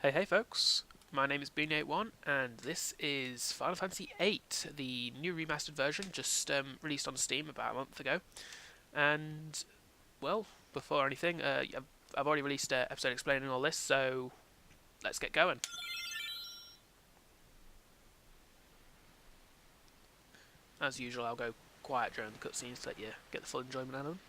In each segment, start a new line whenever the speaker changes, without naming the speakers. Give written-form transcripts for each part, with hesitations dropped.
Hey folks, my name is Bean81 and this is Final Fantasy VIII, the new remastered version just released on Steam about a month ago. And, well, before anything, I've already released an episode explaining all this, so let's get going. As usual, I'll go quiet during the cutscenes to let you get the full enjoyment out of them.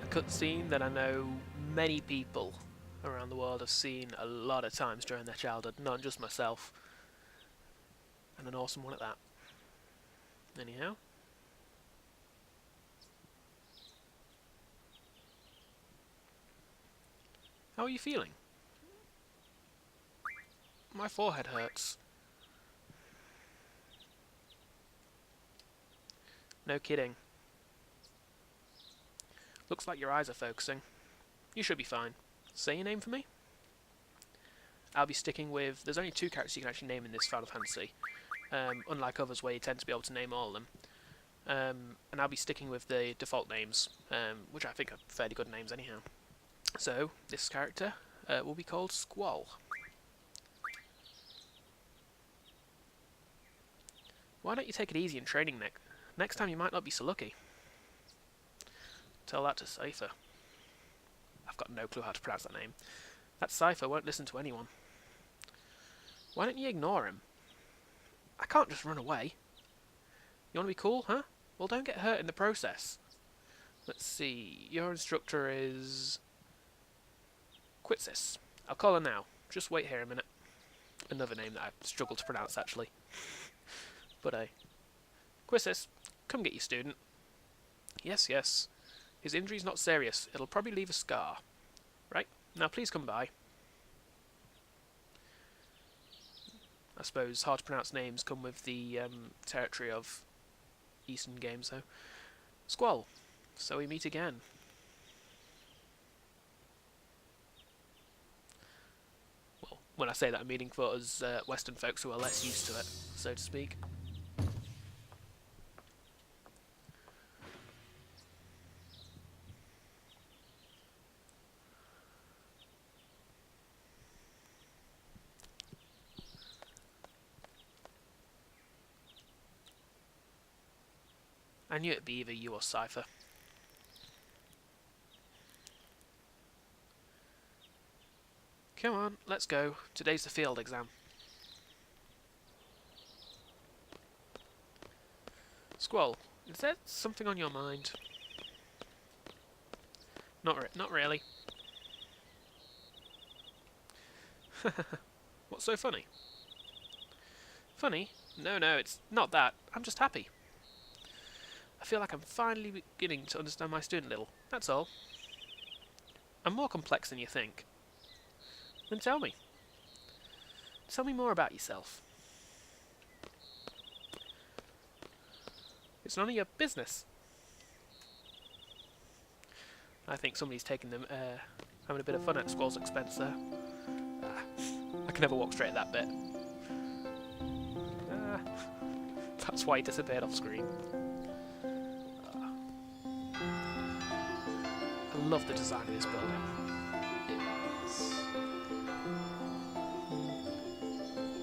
A cutscene that I know many people around the world have seen a lot of times during their childhood, not just myself, and an awesome one at that. Anyhow. How are you feeling? My forehead hurts. No kidding. Looks like your eyes are focusing. You should be fine. Say your name for me? I'll be sticking with... There's only two characters you can actually name in this Final Fantasy, unlike others where you tend to be able to name all of them. And I'll be sticking with the default names, which I think are fairly good names anyhow. So, this character will be called Squall. Why don't you take it easy in training, Nick? Next time you might not be so lucky. Tell that to Cypher. I've got no clue how to pronounce that name. That Cypher won't listen to anyone. Why don't you ignore him? I can't just run away. You want to be cool, huh? Well, don't get hurt in the process. Let's see. Your instructor is... Quitsis. I'll call her now. Just wait here a minute. Another name that I struggle to pronounce, actually. But, Quitsis, come get your student. Yes, yes. His injury's not serious. It'll probably leave a scar. Right, now please come by. I suppose hard to pronounce names come with the territory of Eastern games, though. Squall. So we meet again. Well, when I say that, I'm meaning for us Western folks who are less used to it, so to speak. I knew it'd be either you or Cypher. Come on, let's go. Today's the field exam. Squall, is there something on your mind? Not really. What's so funny? Funny? No, it's not that. I'm just happy. I feel like I'm finally beginning to understand my student a little. That's all. I'm more complex than you think. Then tell me. Tell me more about yourself. It's none of your business. I think somebody's taking them, having a bit of fun at Squall's expense there. I can never walk straight at that bit. That's why he disappeared off screen. I love the design of this building.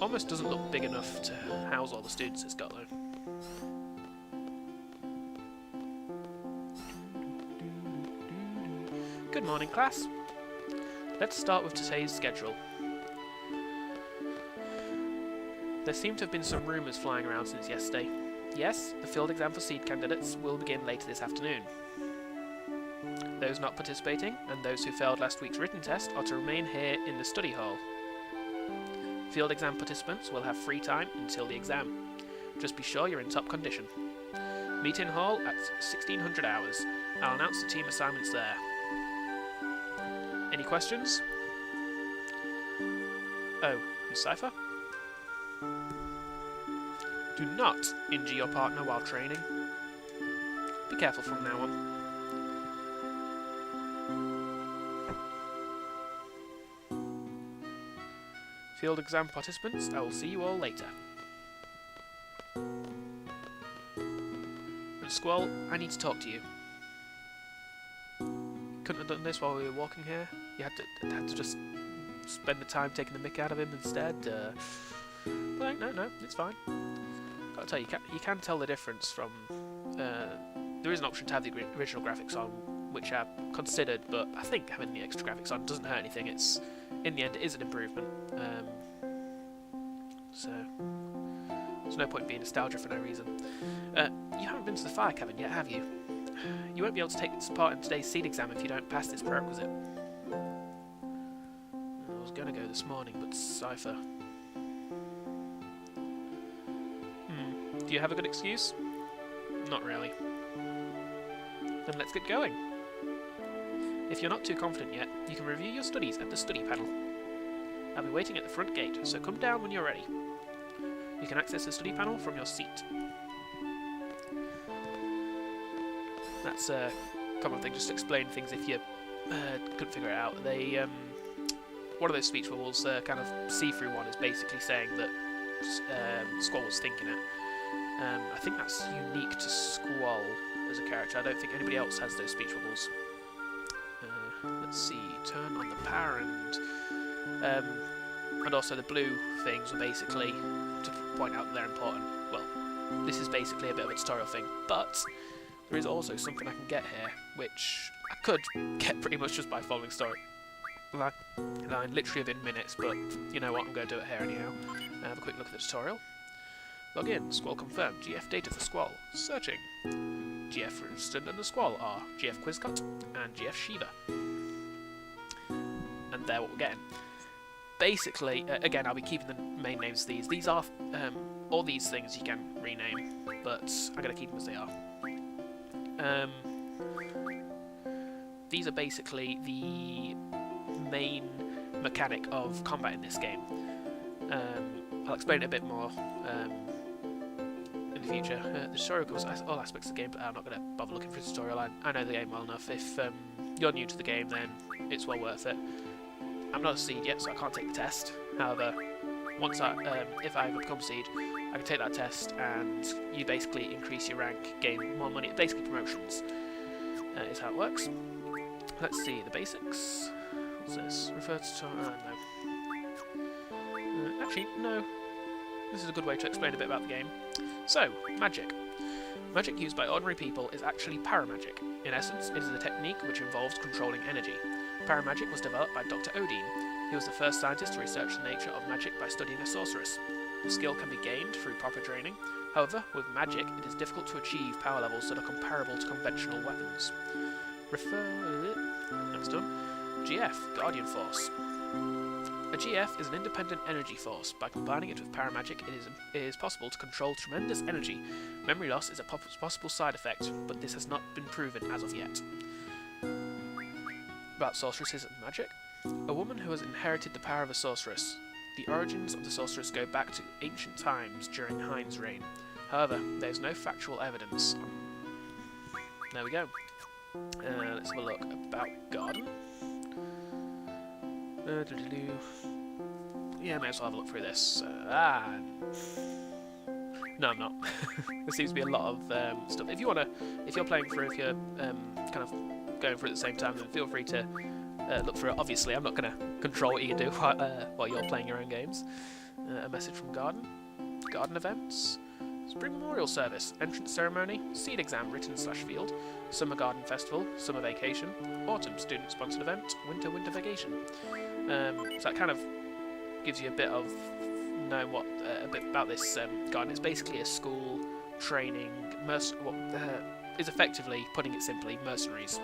Almost doesn't look big enough to house all the students it's got, though. Good morning, class. Let's start with today's schedule. There seem to have been some rumours flying around since yesterday. Yes, the field exam for seed candidates will begin later this afternoon. Those not participating, and those who failed last week's written test, are to remain here in the study hall. Field exam participants will have free time until the exam. Just be sure you're in top condition. Meet in hall at 1600 hours. I'll announce the team assignments there. Any questions? Oh, and Cypher? Do not injure your partner while training. Be careful from now on. Field exam participants, I will see you all later. And Squall, I need to talk to you. Couldn't have done this while we were walking here. You had to just spend the time taking the mick out of him instead. But no, it's fine. Gotta tell you, you can tell the difference from. There is an option to have the original graphics on, which I've considered, but I think having the extra graphics on doesn't hurt anything. It's in the end, it is an improvement. So there's no point being nostalgia for no reason. You haven't been to the fire cabin yet, have you? You won't be able to take part in today's seed exam if you don't pass this prerequisite. I was going to go this morning, but Cypher. Do you have a good excuse? Not really. Then let's get going. If you're not too confident yet, you can review your studies at the study panel. I'll be waiting at the front gate, so come down when you're ready. You can access the study panel from your seat. That's a common thing, just to explain things if you couldn't figure it out. They, one of those speech bubbles, kind of see-through one, is basically saying that Squall was thinking it. I think that's unique to Squall as a character. I don't think anybody else has those speech bubbles. Let's see, turn on the power and also the blue things were basically to point out that they're important. Well, this is basically a bit of a tutorial thing, but there is also something I can get here, which I could get pretty much just by following story line literally within minutes, but you know what, I'm going to do it here anyhow. Have a quick look at the tutorial. Log in, Squall confirmed, GF data for Squall, searching. GF Rooston and the Squall are GF Quizcott and GF Shiva. And they're what we're getting. Basically, again, I'll be keeping the main names of these. These are, all these things you can rename, but I'm going to keep them as they are. These are basically the main mechanic of combat in this game. I'll explain it a bit more in the future. The tutorial covers all aspects of the game, but I'm not going to bother looking for a tutorial. I know the game well enough. If you're new to the game, then it's well worth it. I'm not a seed yet, so I can't take the test. However, once if I ever become seed, I can take that test, and you basically increase your rank, gain more money. Basically, promotions is how it works. Let's see the basics. What's this? Refer to no. Actually, no. This is a good way to explain a bit about the game. So, magic. Magic used by ordinary people is actually paramagic. In essence, it is a technique which involves controlling energy. Paramagic was developed by Dr. Odin. He was the first scientist to research the nature of magic by studying a sorceress. The skill can be gained through proper training. However, with magic, it is difficult to achieve power levels that are comparable to conventional weapons. That's done. GF, Guardian Force. A GF is an independent energy force. By combining it with paramagic, it is possible to control tremendous energy. Memory loss is a possible side effect, but this has not been proven as of yet. About sorceresses and magic. A woman who has inherited the power of a sorceress. The origins of the sorceress go back to ancient times during Hein's reign. However, there is no factual evidence. There we go. Let's have a look about Garden. Yeah, may as well have a look through this. No, I'm not. There seems to be a lot of stuff. If you're playing through, if you're kind of going through it at the same time, then feel free to look through it. Obviously, I'm not going to control what you do while you're playing your own games. A message from Garden. Garden events. Spring Memorial Service. Entrance Ceremony. Seed Exam written/field. Summer Garden Festival. Summer Vacation. Autumn Student Sponsored Event. Winter Vacation. So that kind of gives you a bit of knowing a bit about this garden. It's basically a school training, is effectively, putting it simply, mercenaries.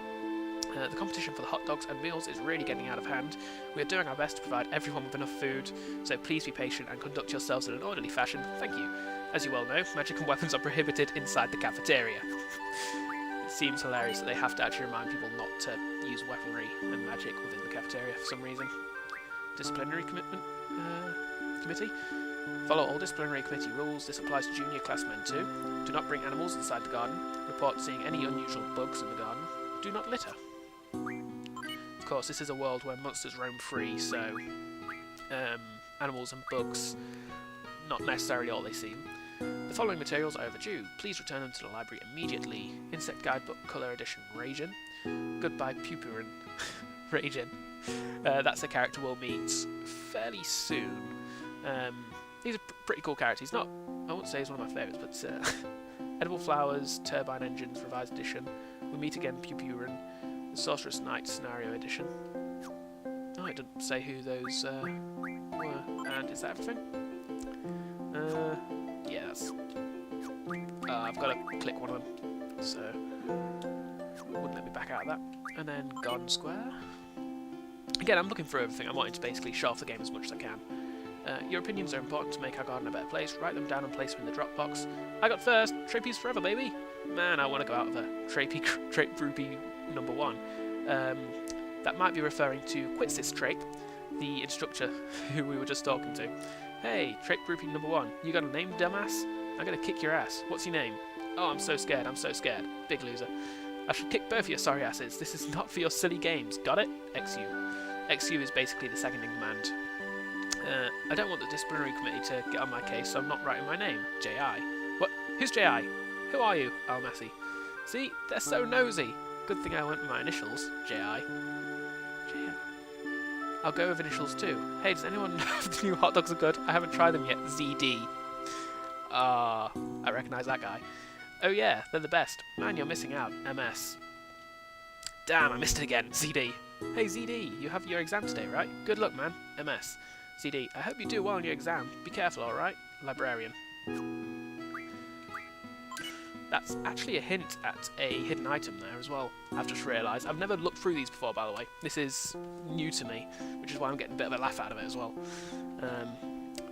The competition for the hot dogs and meals is really getting out of hand. We are doing our best to provide everyone with enough food, so please be patient and conduct yourselves in an orderly fashion. Thank you. As you well know, magic and weapons are prohibited inside the cafeteria. It seems hilarious that they have to actually remind people not to use weaponry and magic within the cafeteria for some reason. Disciplinary committee. Follow all disciplinary committee rules. This applies to junior classmen too. Do not bring animals inside the garden. Report seeing any unusual bugs in the garden. Do not litter. Of course, this is a world where monsters roam free, so animals and bugs, not necessarily all they seem. The following materials are overdue. Please return them to the library immediately. Insect Guidebook Colour Edition Ragin. Goodbye Pupurin. Ragin. That's a character we'll meet fairly soon. He's a pretty cool character. He's not, I wouldn't say he's one of my favourites, but Edible Flowers, Turbine Engines, Revised Edition. We meet again Pupurin. The Sorceress Knight Scenario Edition. Oh, it didn't say who those were. And is that everything? Yeah, that's... I've got to click one of them, so... wouldn't let me back out of that. And then Garden Square. Again, I'm looking through everything. I'm wanting to basically show off the game as much as I can. Your opinions are important to make our garden a better place. Write them down and place them in the Dropbox. I got first! Trapees forever, baby! Man, I want to go out of a Trape Groupie number 1. That might be referring to Quitsis Trape, the instructor who we were just talking to. Hey, Trape Groupie number 1, you got a name, dumbass? I'm gonna kick your ass. What's your name? Oh, I'm so scared, Big loser. I should kick both of your sorry asses. This is not for your silly games. Got it? XU. XU is basically the second in command. I don't want the disciplinary committee to get on my case, so I'm not writing my name. J.I. What? Who's J.I.? Who are you? Almasi. See? They're so nosy. Good thing I went with my initials. J.I. J.I. I'll go with initials too. Hey, does anyone know if the new hot dogs are good? I haven't tried them yet. ZD. I recognise that guy. Oh yeah, they're the best. Man, you're missing out. MS. Damn, I missed it again. ZD. Hey ZD, you have your exam today, right? Good luck, man. MS. ZD, I hope you do well on your exam. Be careful, alright? Librarian. That's actually a hint at a hidden item there as well. I've just realised. I've never looked through these before, by the way. This is new to me, which is why I'm getting a bit of a laugh out of it as well.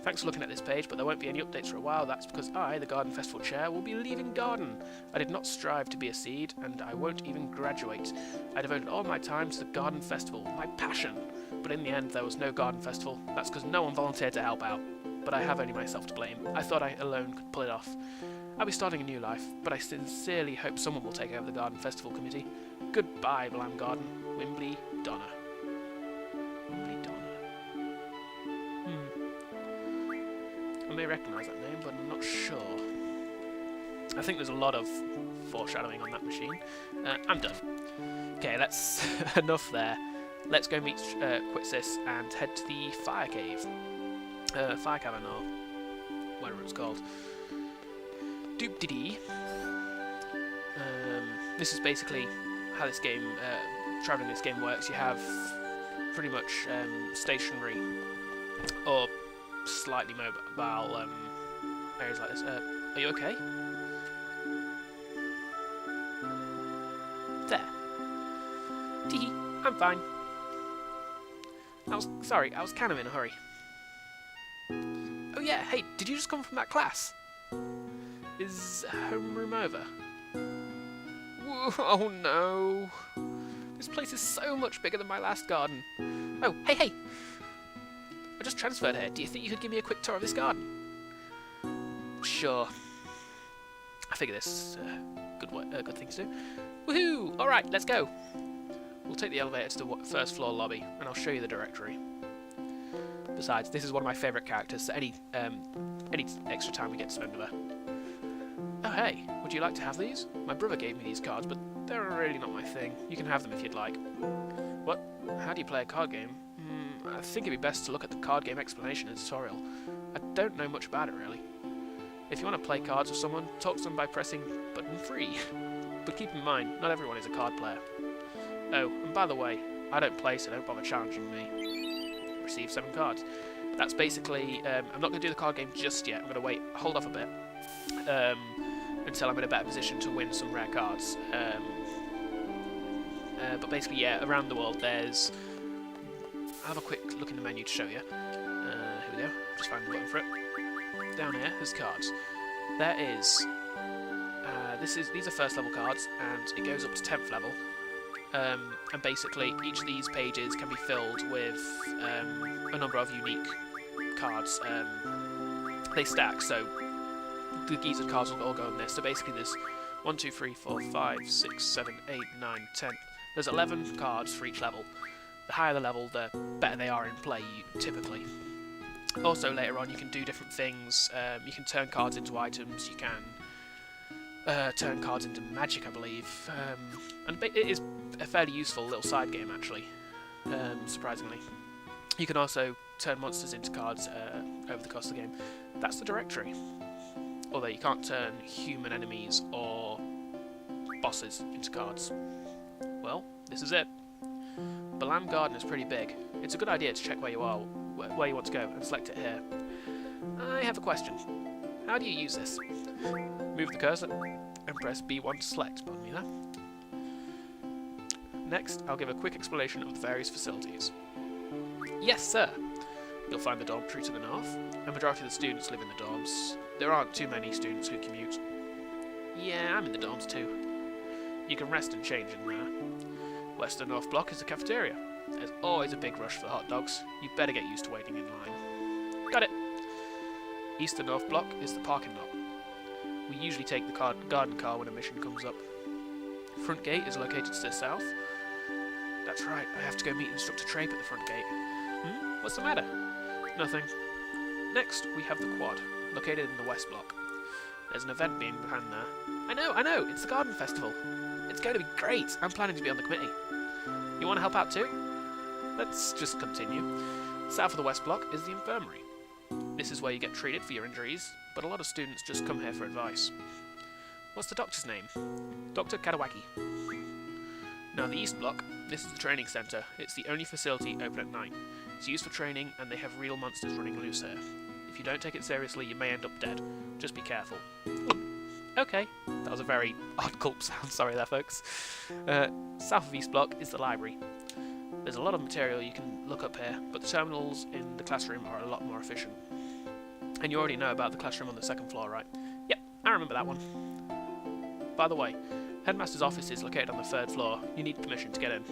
Thanks for looking at this page, but there won't be any updates for a while. That's because I, the Garden Festival Chair, will be leaving Garden. I did not strive to be a seed, and I won't even graduate. I devoted all my time to the Garden Festival, my passion. But in the end, there was no Garden Festival. That's because no one volunteered to help out. but I have only myself to blame. I thought I alone could pull it off. I'll be starting a new life, but I sincerely hope someone will take over the Garden Festival Committee. Goodbye, Blam Garden. Wimbley Donna. Wimbley Donna. I may recognise that name, but I'm not sure. I think there's a lot of foreshadowing on that machine. I'm done. Okay, that's enough there. Let's go meet Quitsis and head to the Fire Cave. Fire Cavern, or whatever it's called. Doop-de-dee. This is basically how this game, travelling this game works. You have pretty much stationary or slightly mobile areas like this. Are you okay? There. Tee, I'm fine. I was kind of in a hurry. Oh yeah, hey, did you just come from that class? Is homeroom over? Whoa, oh no. This place is so much bigger than my last garden. Oh, hey! I just transferred here. Do you think you could give me a quick tour of this garden? Sure. I figure this is a good thing to do. Woohoo! Alright, let's go. We'll take the elevator to the first floor lobby, and I'll show you the directory. Besides, this is one of my favourite characters, so any extra time we get to spend with her. Oh hey, would you like to have these? My brother gave me these cards, but they're really not my thing. You can have them if you'd like. What? How do you play a card game? I think it'd be best to look at the card game explanation and tutorial. I don't know much about it, really. If you want to play cards with someone, talk to them by pressing button 3. But keep in mind, not everyone is a card player. Oh, and by the way, I don't play, so don't bother challenging me. Receive 7 cards. That's basically, I'm not going to do the card game just yet. I'm going to hold off a bit, until I'm in a better position to win some rare cards. But basically, yeah, around the world there's... I'll have a quick look in the menu to show you. Here we go. Just find the button for it. Down here, there's cards. There is... these are first level cards, and it goes up to 10th level. And basically, each of these pages can be filled with a number of unique cards. They stack, so the geezer cards will all go in this. So basically there's 1, 2, 3, 4, 5, 6, 7, 8, 9, 10. There's 11 cards for each level. The higher the level, the better they are in play, typically. Also, later on, you can do different things. You can turn cards into items. You can turn cards into magic, I believe. And it is a fairly useful little side game, actually, surprisingly. You can also turn monsters into cards over the course of the game. That's the directory. Although you can't turn human enemies or bosses into cards. Well, this is it. Balam Garden is pretty big. It's a good idea to check where you want to go, and select it here. I have a question. How do you use this? Move the cursor and press B1 to select, pardon me there. Next, I'll give a quick explanation of the various facilities. Yes, sir. You'll find the dormitory to the north. A majority of the students live in the dorms. There aren't too many students who commute. Yeah, I'm in the dorms too. You can rest and change in there. Western North Block is the cafeteria. There's always a big rush for the hot dogs. You better get used to waiting in line. Got it! Eastern North Block is the parking lot. We usually take the garden car when a mission comes up. Front gate is located to the south. That's right, I have to go meet Instructor Trape at the front gate. What's the matter? Nothing. Next, we have the quad, located in the west block. There's an event being planned there. I know, it's the Garden Festival. It's going to be great. I'm planning to be on the committee. You want to help out too? Let's just continue. South of the west block is the infirmary. This is where you get treated for your injuries, but a lot of students just come here for advice. What's the doctor's name? Dr. Kadawaki. Now the east block, this is the training centre. It's the only facility open at night. It's used for training, and they have real monsters running loose here. If you don't take it seriously, you may end up dead. Just be careful. Okay, that was a very odd gulp sound, sorry there folks. South of east block is the library. There's a lot of material you can look up here, but the terminals in the classroom are a lot more efficient. And you already know about the classroom on the second floor, right? Yep, I remember that one. By the way, Headmaster's office is located on the 3rd floor. You need permission to get in.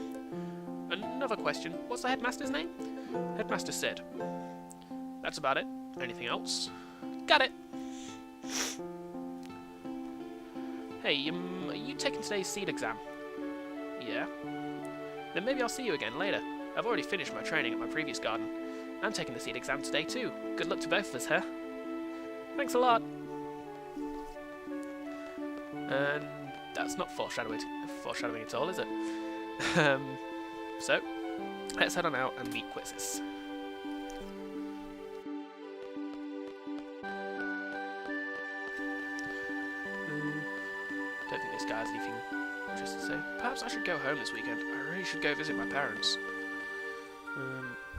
Another question, what's the Headmaster's name? Headmaster Sid. That's about it. Anything else? Got it! Hey, are you taking today's seed exam? Yeah. Then maybe I'll see you again later. I've already finished my training at my previous garden. I'm taking the seed exam today too. Good luck to both of us, huh? Thanks a lot! And that's not foreshadowing at all, is it? So, let's head on out and meet Quizzes. Don't think this guy has anything interesting to say. Perhaps I should go home this weekend. I really should go visit my parents.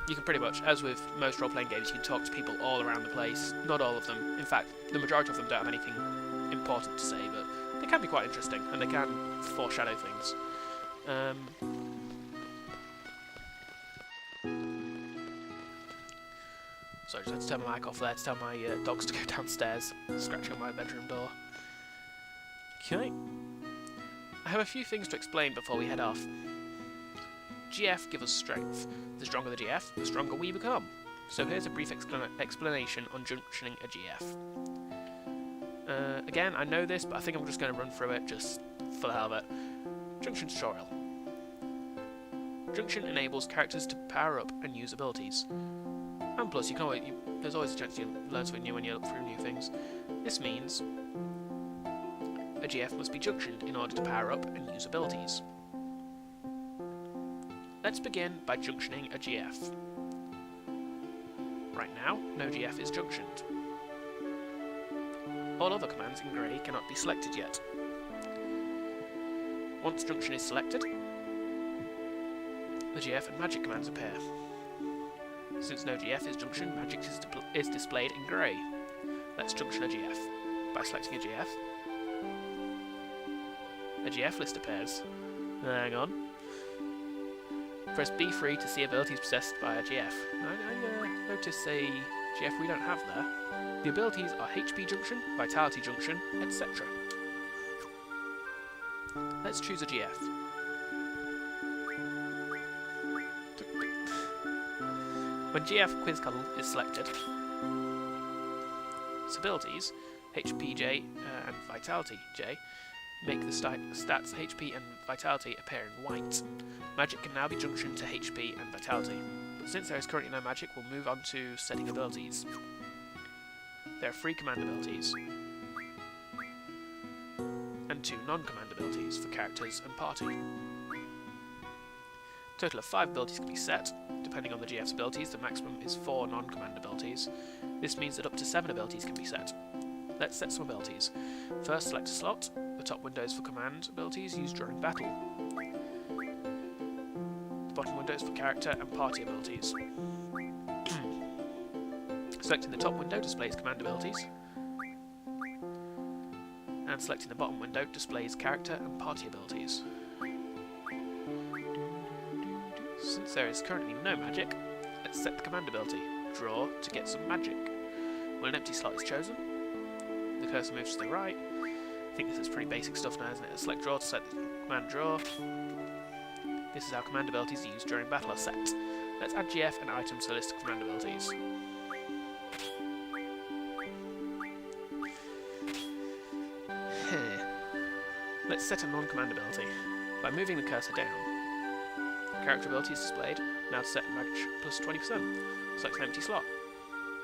You can pretty much, as with most role-playing games, you can talk to people all around the place. Not all of them. In fact, the majority of them don't have anything important to say, but they can be quite interesting, and they can foreshadow things. Sorry, just had to turn my mic off there to tell my dogs to go downstairs, scratching on my bedroom door. Okay. I have a few things to explain before we head off. GF give us strength. The stronger the GF, the stronger we become. So here's a brief explanation on junctioning a GF. Again, I know this, but I think I'm just going to run through it just for the hell of it. Junction tutorial. Junction enables characters to power up and use abilities. And plus, there's always a chance you learn something new when you look through new things. This means a GF must be junctioned in order to power up and use abilities. Let's begin by junctioning a GF. Right now, no GF is junctioned. All other commands in grey cannot be selected yet. Once junction is selected, the GF and magic commands appear. Since no GF is junctioned, magic is displayed in grey. Let's junction a GF. By selecting a GF list appears. Hang on. Press B3 to see abilities possessed by a GF. I notice a GF we don't have there. The abilities are HP junction, vitality junction, etc. Let's choose a GF. When GF quiz column is selected, its abilities, HP J and Vitality J, make the stats HP and Vitality appear in white. Magic can now be junctioned to HP and Vitality, but since there is currently no magic, we'll move on to setting abilities. There are 3 command abilities, and 2 non-command abilities for characters and party. A total of 5 abilities can be set. Depending on the GF's abilities, the maximum is 4 non-command abilities. This means that up to 7 abilities can be set. Let's set some abilities. First, select a slot. The top window is for command abilities used during battle. The bottom window is for character and party abilities. Selecting the top window displays command abilities, and selecting the bottom window displays character and party abilities. Since there is currently no magic, let's set the command ability, draw, to get some magic. When an empty slot is chosen, the cursor moves to the right. I think this is pretty basic stuff now, isn't it? Select draw to set the command draw. This is how command abilities used during battle are set. Let's add GF and items to the list of command abilities. Let's set a non-command ability. By moving the cursor down, character ability is displayed. Now to set magic plus 20%. Select an empty slot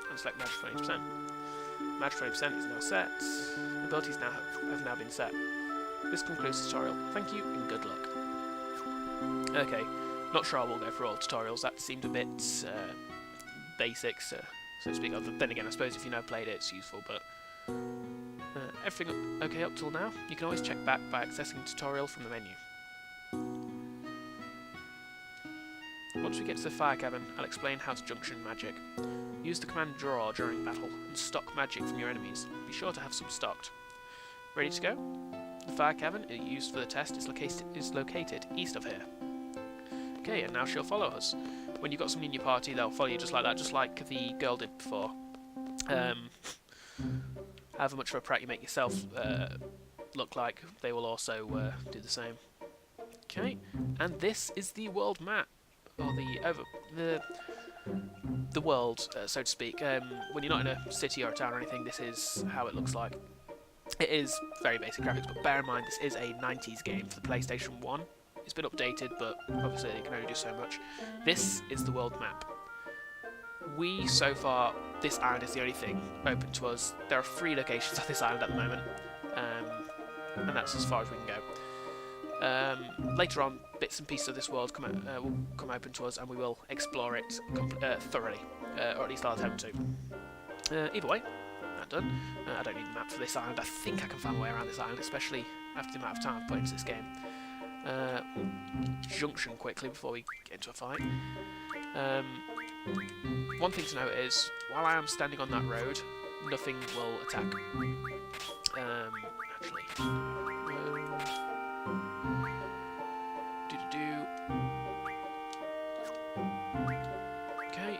and select magic 20%. Magic 20% is now set. Abilities have now been set. This concludes the tutorial. Thank you and good luck. Okay, not sure I will go through all tutorials. That seemed a bit basic, so to speak. Then again, I suppose if you never played it, it's useful. But everything okay up till now? You can always check back by accessing tutorial from the menu. Once we get to the fire cabin, I'll explain how to junction magic. Use the command draw during battle and stock magic from your enemies. Be sure to have some stocked. Ready to go? The fire cabin used for the test is located east of here. Okay, and now she'll follow us. When you've got someone in your party, they'll follow you just like that, just like the girl did before. However much of a prat you make yourself look like, they will also do the same. Okay, and this is the world map, or the the world, so to speak. When you're not in a city or a town or anything, this is how it looks like. It is very basic graphics, but bear in mind this is a 90s game for the PlayStation 1. It's been updated, but obviously it can only do so much. This is the world map. So far, this island is the only thing open to us. There are 3 locations on this island at the moment, and that's as far as we can go. Later on, bits and pieces of this world will come open to us, and we will explore it thoroughly, or at least I'll attempt to. Either way, that done. I don't need the map for this island. I think I can find a way around this island, especially after the amount of time I've put into this game. Junction quickly before we get into a fight. One thing to note is, while I am standing on that road, nothing will attack. Actually. Okay.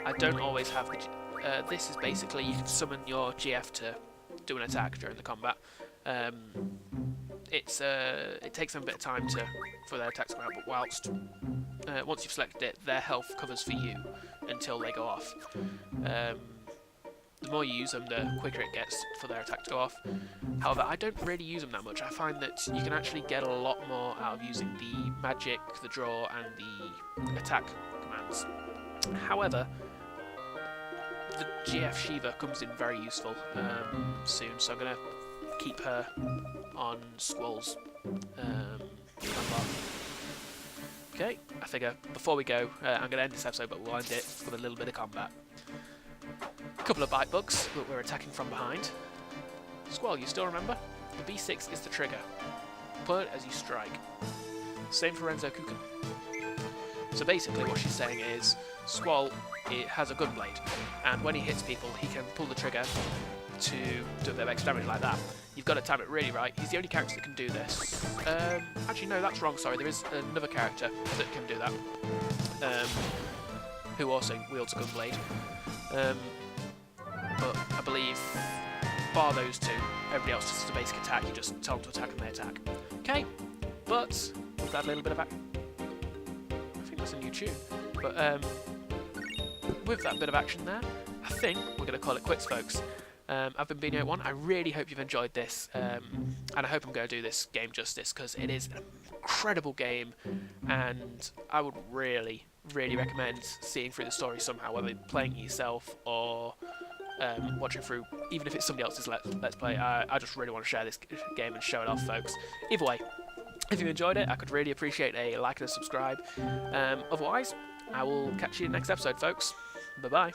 I don't always have the... this is basically, you can summon your GF to do an attack during the combat. It takes them a bit of time for their attacks to come out, but whilst once you've selected it, their health covers for you until they go off. The more you use them, the quicker it gets for their attack to go off. However, I don't really use them that much. I find that you can actually get a lot more out of using the magic, the draw, and the attack commands. However, the GF Shiva comes in very useful soon, so I'm going to keep her on Squall's combat. Okay, I figure before we go, I'm going to end this episode, but we'll end it with a little bit of combat. A couple of bite bugs that we're attacking from behind. Squall, you still remember? The B6 is the trigger. Pull it as you strike. Same for Renzo Kuken. So basically what she's saying is, Squall has a gun blade, and when he hits people, he can pull the trigger to do a bit of extra damage like that. You've got to time it really right. He's the only character that can do this. Actually, no, that's wrong, sorry. There is another character that can do that, who also wields a gun blade. But I believe, bar those two, everybody else just does a basic attack. You just tell them to attack and they attack. Okay, but we've got a little bit of I think that's a new tune. But with that bit of action there, I think we're going to call it quits, folks. I've been Beano81. I really hope you've enjoyed this, and I hope I'm going to do this game justice, because it is an incredible game, and I would really, really recommend seeing through the story somehow, whether playing it yourself or watching through, even if it's somebody else's Let's Play. I just really want to share this game and show it off, folks. Either way, if you enjoyed it, I could really appreciate a like and a subscribe. Otherwise, I will catch you in the next episode, folks. Bye-bye.